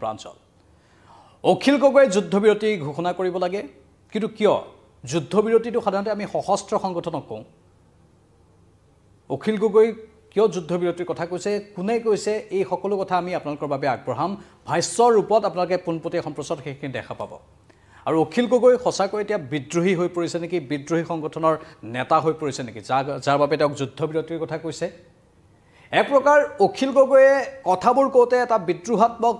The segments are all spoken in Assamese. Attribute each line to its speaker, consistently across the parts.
Speaker 1: প্ৰাঞ্চল অখিল গগৈ যুদ্ধবিৰতি ঘোষণা কৰিব লাগে কিন্তু কিয় যুদ্ধবিৰতিটো সাধাৰণতে আমি সশস্ত্ৰ সংগঠনক কওঁ অখিল গগৈ কিয় যুদ্ধবিৰতিৰ কথা কৈছে কোনে কৈছে এই সকলো কথা আমি আপোনালোকৰ বাবে আগবঢ়াম ভাষ্যৰ ৰূপত আপোনালোকে পোনপটীয়া সম্প্ৰচাৰত সেইখিনি দেখা পাব আৰু অখিল গগৈ সঁচাকৈ এতিয়া বিদ্ৰোহী হৈ পৰিছে নেকি বিদ্ৰোহী সংগঠনৰ নেতা হৈ পৰিছে নেকি যাৰ বাবে তেওঁক যুদ্ধবিৰতিৰ কথা কৈছে এক প্ৰকাৰ অখিল গগৈয়ে কথাবোৰ কওঁতে এটা বিদ্ৰোহাত্মক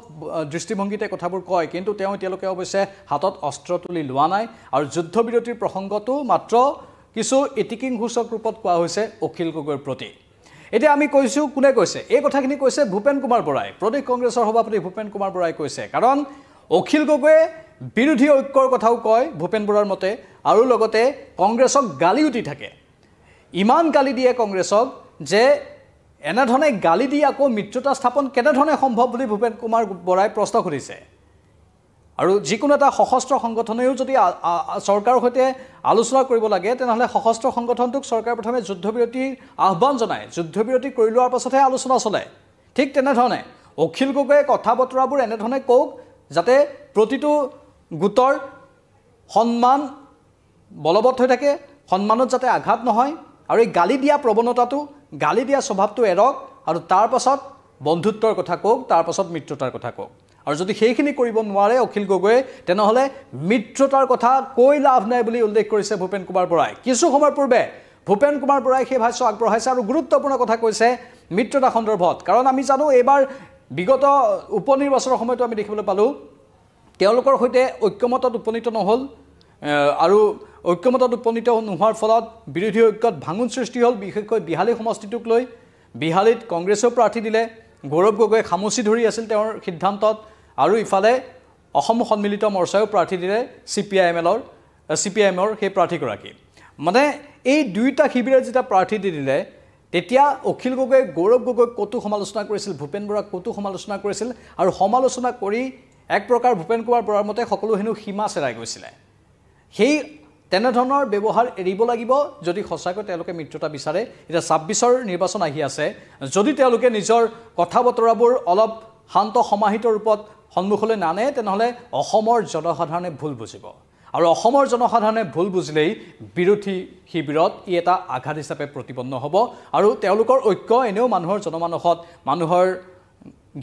Speaker 1: দৃষ্টিভংগীতে কথাবোৰ কয় কিন্তু তেওঁ এতিয়ালৈকে অৱশ্যে হাতত অস্ত্ৰ তুলি লোৱা নাই আৰু যুদ্ধবিৰতিৰ প্ৰসংগটো মাত্ৰ কিছু ইটিকিং ঘোষক ৰূপত কোৱা হৈছে অখিল গগৈৰ প্ৰতি এতিয়া আমি কৈছোঁ কোনে কৈছে এই কথাখিনি কৈছে ভূপেন কুমাৰ বৰাই প্ৰদেশ কংগ্ৰেছৰ সভাপতি ভূপেন কুমাৰ বৰাই কৈছে কাৰণ অখিল গগৈয়ে বিৰোধী ঐক্যৰ কথাও কয় ভূপেন বৰাৰ মতে আৰু লগতে কংগ্ৰেছক গালিও দি থাকে ইমান গালি দিয়ে কংগ্ৰেছক যে এনেধৰণে গালি দি আকৌ মিত্ৰতা স্থাপন কেনেধৰণে সম্ভৱ বুলি ভূপেন কুমাৰ বৰাই প্ৰশ্ন কৰিছে আৰু যিকোনো এটা সশস্ত্ৰ সংগঠনেও যদি চৰকাৰৰ সৈতে আলোচনা কৰিব লাগে তেনেহ'লে সশস্ত্ৰ সংগঠনটোক চৰকাৰে প্ৰথমে যুদ্ধবিৰতিৰ আহ্বান জনায় যুদ্ধবিৰতি কৰি লোৱাৰ পাছতহে আলোচনা চলে ঠিক তেনেধৰণে অখিল গগৈয়ে কথা বতৰাবোৰ এনেধৰণে কওক যাতে প্ৰতিটো গোটৰ সন্মান বলবৎ হৈ থাকে সন্মানত যাতে আঘাত নহয় আৰু এই গালি দিয়া প্ৰৱণতাটো গালি দিয়া স্বভাৱটো এৰক আৰু তাৰ পাছত বন্ধুত্বৰ কথা কওক তাৰ পাছত মিত্ৰতাৰ কথা কওক আৰু যদি সেইখিনি কৰিব নোৱাৰে অখিল গগৈয়ে তেনেহ'লে মিত্ৰতাৰ কথা কৈ লাভ নাই বুলি উল্লেখ কৰিছে ভূপেন কুমাৰ বৰাই কিছু সময় পূৰ্বে ভূপেন কুমাৰ বৰাই সেই ভাষ্য আগবঢ়াইছে আৰু গুৰুত্বপূৰ্ণ কথা কৈছে মিত্ৰতা সন্দৰ্ভত কাৰণ আমি জানো এইবাৰ বিগত উপনিৰ্বাচনৰ সময়তো আমি দেখিবলৈ পালোঁ তেওঁলোকৰ সৈতে ঐক্যমতত উপনীত নহ'ল আৰু ঐক্যমতত উপনীত নোহোৱাৰ ফলত বিৰোধী ঐক্যত ভাঙোন সৃষ্টি হ'ল বিশেষকৈ বিহালী সমষ্টিটোক লৈ বিহালীত কংগ্ৰেছেও প্ৰাৰ্থী দিলে গৌৰৱ গগৈয়ে খামুচি ধৰি আছিল তেওঁৰ সিদ্ধান্তত আৰু ইফালে অসম সন্মিলিত মৰ্চায়ো প্ৰাৰ্থী দিলে CPIMৰ সেই প্ৰাৰ্থীগৰাকী মানে এই দুয়োটা শিবিৰে যেতিয়া প্ৰাৰ্থী দি দিলে তেতিয়া অখিল গগৈয়ে গৌৰৱ গগৈক কতো সমালোচনা কৰিছিল ভূপেন বৰাক কতো সমালোচনা কৰিছিল আৰু সমালোচনা কৰি এক প্ৰকাৰ ভূপেন কুমাৰ বৰাৰ মতে সকলো হেনো সীমা চেৰাই গৈছিলে সেই তেনেধৰণৰ ব্যৱহাৰ এৰিব লাগিব যদি সঁচাকৈ তেওঁলোকে মিত্ৰতা বিচাৰে এতিয়া 26ৰ নিৰ্বাচন আহি আছে যদি তেওঁলোকে নিজৰ কথা বতৰাবোৰ অলপ শান্ত সমাহিত ৰূপত সন্মুখলৈ নানে তেনেহ'লে অসমৰ জনসাধাৰণে ভুল বুজিব আৰু অসমৰ জনসাধাৰণে ভুল বুজিলেই বিৰোধী শিবিৰত ই এটা আঘাত হিচাপে প্ৰতিপন্ন হ'ব আৰু তেওঁলোকৰ ঐক্য এনেও মানুহৰ জনমানসত মানুহৰ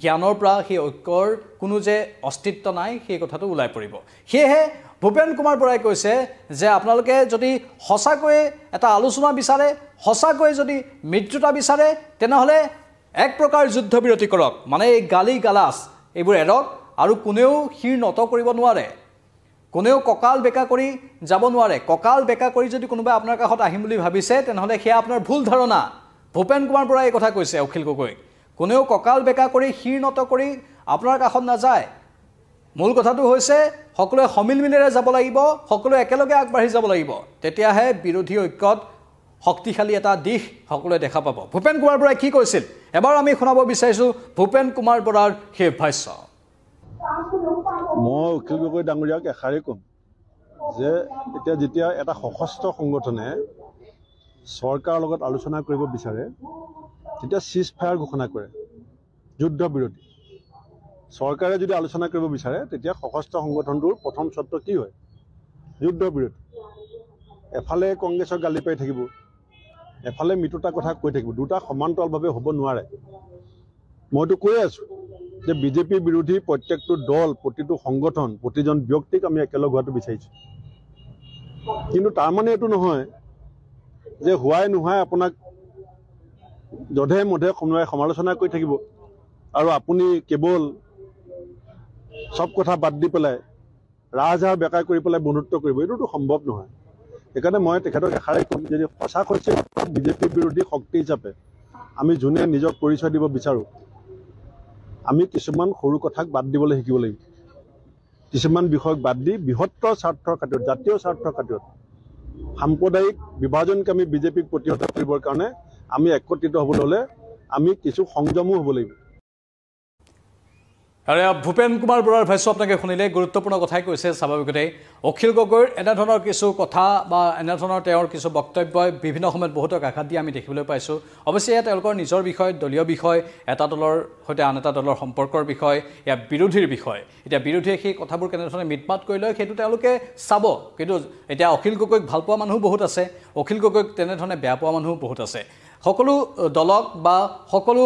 Speaker 1: জ্ঞানৰ পৰা সেই ঐক্যৰ কোনো যে অস্তিত্ব নাই সেই কথাটো ওলাই পৰিব সেয়েহে ভূপেন কুমাৰ বৰাই কৈছে যে আপোনালোকে যদি সঁচাকৈ এটা আলোচনা বিচাৰে সঁচাকৈ যদি মিত্ৰতা বিচাৰে তেনেহ'লে এক প্ৰকাৰ যুদ্ধবিৰতি কৰক মানে এই গালি গালাচ এইবোৰ এৰক আৰু কোনেও শিৰ নত কৰিব নোৱাৰে কোনেও কঁকাল বেকা কৰি যাব নোৱাৰে কঁকাল বেকা কৰি যদি কোনোবাই আপোনাৰ কাষত আহিম বুলি ভাবিছে তেনেহ'লে সেয়া আপোনাৰ ভুল ধাৰণা ভূপেন কুমাৰ বৰাই এই কথা কৈছে অখিল গগৈ কোনেও কঁকাল বেকা কৰি শিৰ নত কৰি আপোনাৰ কাষত নাযায় মূল কথাটো হৈছে সকলোৱে সমিলমিলেৰে যাব লাগিব সকলোৱে একেলগে আগবাঢ়ি যাব লাগিব তেতিয়াহে বিৰোধী ঐক্যত শক্তিশালী এটা দিশ সকলোৱে দেখা পাব ভূপেন কুমাৰ বৰাই কি কৈছিল এবাৰ আমি শুনাব বিচাৰিছোঁ ভূপেন কুমাৰ বৰাৰ সেই ভাষ্য
Speaker 2: মই অখিল গগৈ ডাঙৰীয়াক এষাৰেই ক'ম যে এতিয়া যেতিয়া এটা সশস্ত্ৰ সংগঠনে চৰকাৰৰ লগত আলোচনা কৰিব বিচাৰে তেতিয়া চিজ ফায়াৰ ঘোষণা কৰে যুদ্ধবিৰতি চৰকাৰে যদি আলোচনা কৰিব বিচাৰে তেতিয়া সশস্ত্ৰ সংগঠনটোৰ প্ৰথম চৰ্ত কি হয় যুদ্ধবিৰতি এফালে কংগ্ৰেছক গালি পাই থাকিব এফালে মিত্ৰতাৰ কথা কৈ থাকিব দুটা সমান্তৰালভাৱে হ'ব নোৱাৰে মইতো কৈ আছোঁ যে বিজেপি বিৰোধী প্ৰত্যেকটো দল প্ৰতিটো সংগঠন প্ৰতিজন ব্যক্তিক আমি একেলগ হোৱাটো বিচাৰিছোঁ কিন্তু তাৰমানে এইটো নহয় যে হোৱাই নোহোৱাই আপোনাক যধে মধে সমালোচনা কৰি থাকিব আৰু আপুনি কেৱল সব কথা বাদ দি পেলাই ৰাজহাড় বেকাৰ কৰি পেলাই বন্ধুত্ব কৰিব এইটোতো সম্ভৱ নহয় সেইকাৰণে মই তেখেতক এষাৰেই ক'ম যদি সঁচা হৈছে বিজেপি বিৰোধী শক্তি হিচাপে আমি যোনে নিজক পৰিচয় দিব বিচাৰোঁ আমি কিছুমান সৰু কথাক বাদ দিবলৈ শিকিব লাগিব কিছুমান বিষয়ক বাদ দি বৃহত্তৰ স্বাৰ্থৰ খাতিৰত জাতীয় স্বাৰ্থৰ খাতিৰত সাম্প্ৰদায়িক বিভাজনকে আমি বিজেপিক প্ৰতিহত কৰিবৰ কাৰণে আমি একত্ৰিত হ'বলৈ হ'লে আমি কিছু সংযমো হ'ব লাগিব
Speaker 1: আৰু ভূপেন কুমাৰ বৰাৰ ভাষ্য আপোনালোকে শুনিলে গুৰুত্বপূৰ্ণ কথাই কৈছে স্বাভাৱিকতে অখিল গগৈৰ এনেধৰণৰ কিছু কথা বা এনেধৰণৰ তেওঁৰ কিছু বক্তব্যই বিভিন্ন সময়ত বহুতক আঘাত দিয়া আমি দেখিবলৈ পাইছোঁ অৱশ্যে এয়া তেওঁলোকৰ নিজৰ বিষয় দলীয় বিষয় এটা দলৰ সৈতে আন এটা দলৰ সম্পৰ্কৰ বিষয় এয়া বিৰোধীৰ বিষয় এতিয়া বিৰোধীয়ে সেই কথাবোৰ কেনেধৰণে মিটমাট কৰি লয় সেইটো তেওঁলোকে চাব কিন্তু এতিয়া অখিল গগৈক ভাল পোৱা মানুহ বহুত আছে অখিল গগৈক তেনেধৰণে বেয়া পোৱা মানুহ বহুত আছে সকলো দলক বা সকলো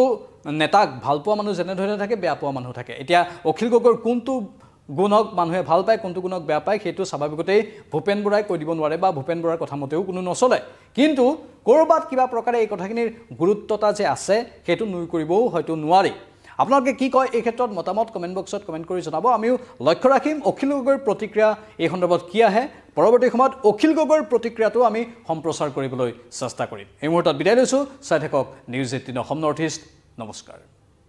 Speaker 1: নেতাক ভাল পোৱা মানুহ যেনেধৰণে থাকে বেয়া পোৱা মানুহ থাকে এতিয়া অখিল গগৈৰ কোনটো গুণক মানুহে ভাল পায় কোনটো গুণক বেয়া পায় সেইটো স্বাভাৱিকতেই ভূপেন বৰাই কৈ দিব নোৱাৰে বা ভূপেন বৰাৰ কথা মতেও কোনো নচলে কিন্তু ক'ৰবাত কিবা প্ৰকাৰে এই কথাখিনিৰ গুৰুত্বতা যে আছে সেইটো নুই কৰিবও হয়তো নোৱাৰি আপোনালোকে কি কয় এই ক্ষেত্ৰত মতামত কমেণ্ট বক্সত কমেণ্ট কৰি জনাব আমিও লক্ষ্য ৰাখিম অখিল গগৈৰ প্ৰতিক্ৰিয়া এই সন্দৰ্ভত কি আহে পৰৱৰ্তী সময়ত অখিল গগৈৰ প্ৰতিক্ৰিয়াটো আমি সম্প্ৰচাৰ কৰিবলৈ চেষ্টা কৰিম এই মুহূৰ্তত বিদায় লৈছোঁ চাই থাকক নিউজ 18 অসম নৰ্থ ইষ্ট নমস্কাৰ